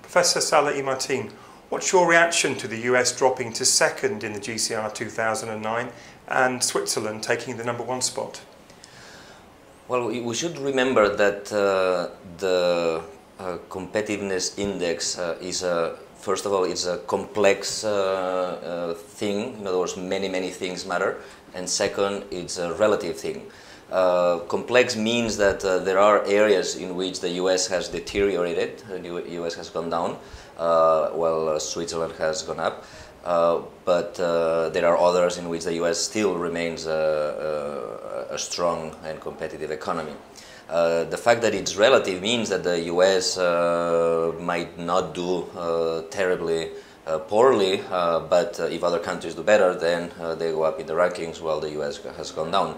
Professor Sala-I-Martin, what's your reaction to the US dropping to second in the GCR 2009 and Switzerland taking the #1 spot? Well, we should remember that the competitiveness index is first of all, it's a complex thing. In other words, many things matter. And second, it's a relative thing. Complex means that there are areas in which the US has deteriorated, the US has gone down, while Switzerland has gone up. But there are others in which the US still remains a strong and competitive economy. The fact that it's relative means that the US might not do terribly poorly, but if other countries do better, then they go up in the rankings while the US has gone down.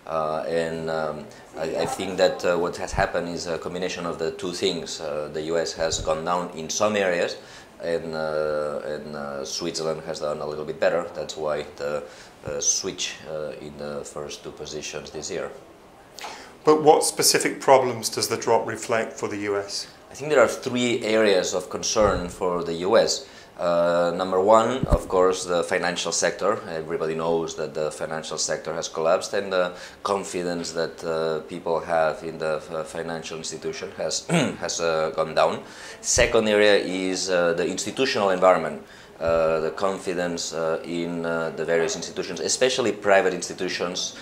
I think that what has happened is a combination of the two things. The US has gone down in some areas, and Switzerland has done a little bit better. That's why the switch in the first two positions this year. But what specific problems does the drop reflect for the US? I think there are three areas of concern for the US. Number one, of course, the financial sector. Everybody knows that the financial sector has collapsed, and the confidence that people have in the financial institution has gone down. Second area is the institutional environment. The confidence in the various institutions, especially private institutions,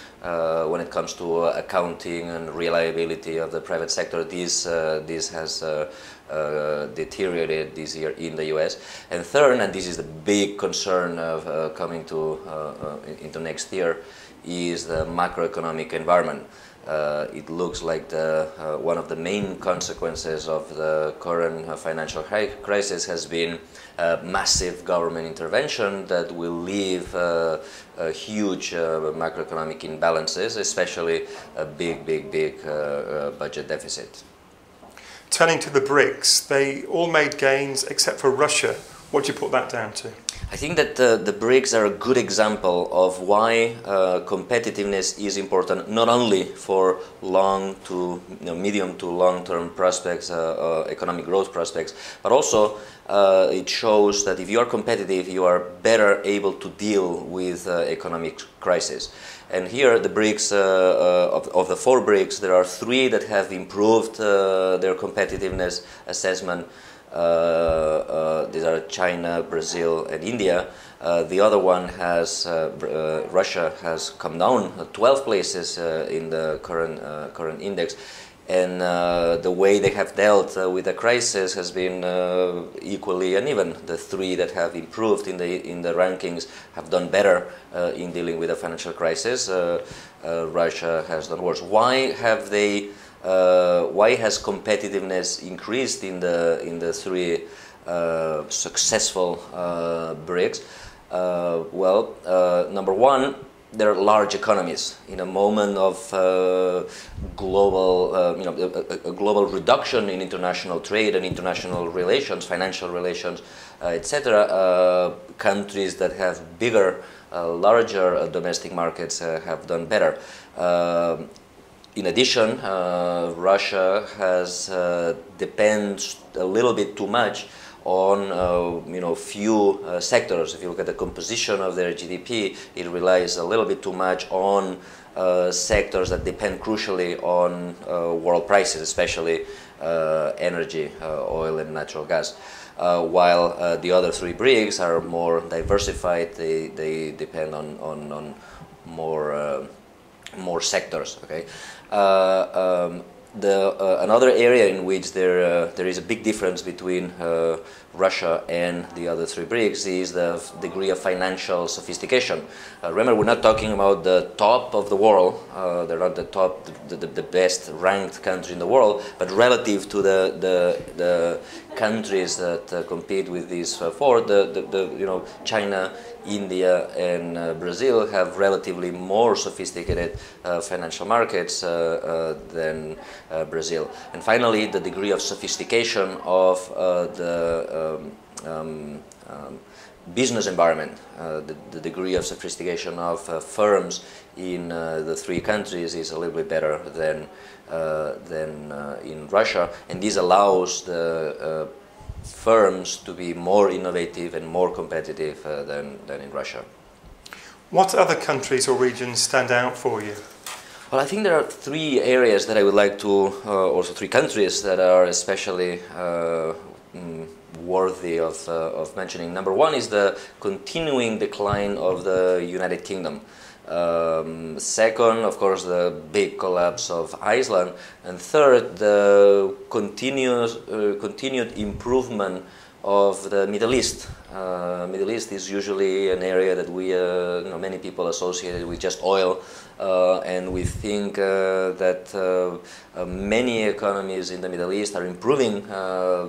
when it comes to accounting and reliability of the private sector. This has deteriorated this year in the US. And third, and this is the big concern of coming into next year, is the macroeconomic environment. It looks like one of the main consequences of the current financial crisis has been massive government intervention that will leave huge macroeconomic imbalances, especially a big budget deficit. Turning to the BRICS, they all made gains except for Russia. What do you put that down to? I think that the BRICS are a good example of why competitiveness is important, not only for medium to long-term prospects, economic growth prospects, but also it shows that if you are competitive, you are better able to deal with economic crisis. And here, the BRICS, of the 4 BRICS, there are 3 that have improved their competitiveness assessment. These are China, Brazil, and India. The other one has Russia has come down 12 places in the current index, and the way they have dealt with the crisis has been equally uneven. The 3 that have improved in the rankings have done better in dealing with the financial crisis. Russia has done worse. Why has competitiveness increased in the 3 successful BRICS? Number one, they're large economies. In a moment of global, a global reduction in international trade and international relations, financial relations, etc., countries that have bigger, larger domestic markets have done better. In addition, Russia has depends a little bit too much on few sectors. If you look at the composition of their GDP, it relies a little bit too much on sectors that depend crucially on world prices, especially energy, oil and natural gas. While the other 3 BRICS are more diversified, they depend on more sectors. Okay. Another area in which there is a big difference between Russia and the other 3 BRICS is the degree of financial sophistication. Remember, we're not talking about the top of the world. They're not the top, the best ranked country in the world, but relative to the countries that compete with these 4, China, India, and Brazil have relatively more sophisticated financial markets than Brazil. And finally, the degree of sophistication of the business environment, the degree of sophistication of firms in the 3 countries is a little bit better than in Russia, and this allows the firms to be more innovative and more competitive than in Russia. What other countries or regions stand out for you? Well, I think there are three areas that I would like to, also three countries that are especially worthy of mentioning. Number one is the continuing decline of the United Kingdom. Second, of course, the big collapse of Iceland. And third, the continued improvement of the Middle East. Middle East is usually an area that we, many people associated with just oil, and we think that many economies in the Middle East are improving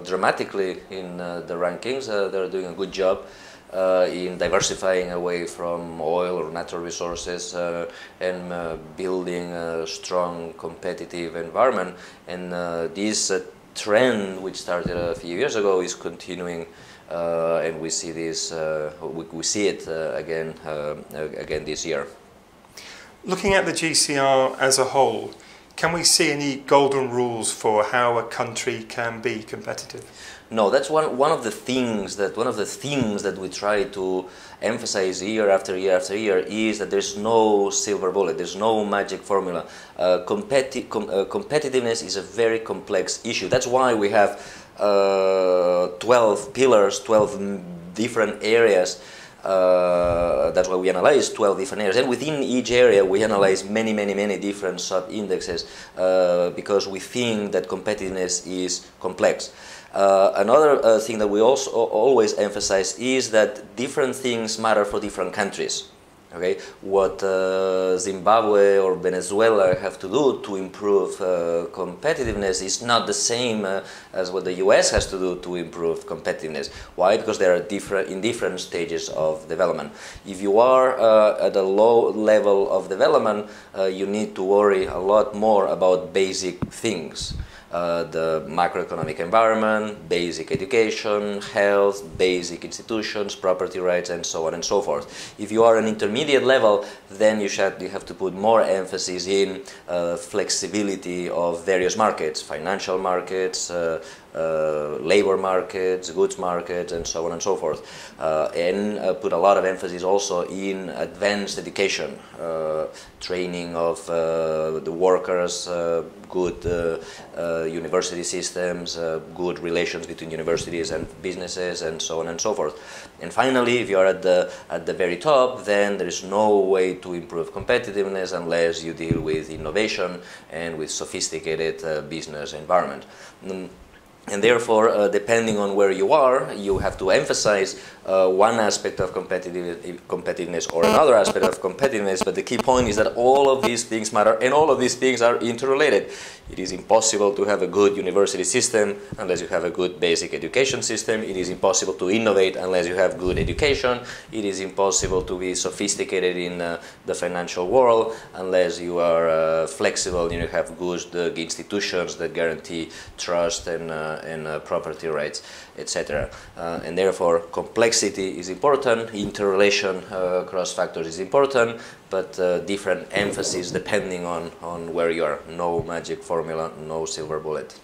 dramatically in the rankings. They're doing a good job in diversifying away from oil or natural resources and building a strong competitive environment. And this trend, which started a few years ago, is continuing, and we see this. We see it again this year. Looking at the GCR as a whole, can we see any golden rules for how a country can be competitive? No, that's one of the themes that we try to emphasize year after year after year is that there's no silver bullet, there's no magic formula. Competitiveness is a very complex issue. That's why we have 12 pillars, 12 different areas. That's why we analyze 12 different areas, and within each area we analyze many different sub-indexes because we think that competitiveness is complex. Another thing that we also always emphasize is that different things matter for different countries. Okay, what Zimbabwe or Venezuela have to do to improve competitiveness is not the same as what the US has to do to improve competitiveness. Why? Because they are in different stages of development. If you are at a low level of development, you need to worry a lot more about basic things. The macroeconomic environment, basic education, health, basic institutions, property rights, and so on and so forth. If you are an intermediate level, then you have to put more emphasis in flexibility of various markets, financial markets, labor markets, goods markets, and so on and so forth. And put a lot of emphasis also in advanced education, training of the workers, good university systems, good relations between universities and businesses, and so on and so forth. And finally, if you are at the very top, then there is no way to improve competitiveness unless you deal with innovation and with sophisticated business environment. And therefore, depending on where you are, you have to emphasize one aspect of competitiveness or another aspect of competitiveness, but the key point is that all of these things matter and all of these things are interrelated. It is impossible to have a good university system unless you have a good basic education system. It is impossible to innovate unless you have good education. It is impossible to be sophisticated in the financial world unless you are flexible and you have good institutions that guarantee trust and property rights, etc. And therefore, complexity is important, interrelation across factors is important, but different emphasis depending on where you are. No magic formula, no silver bullet.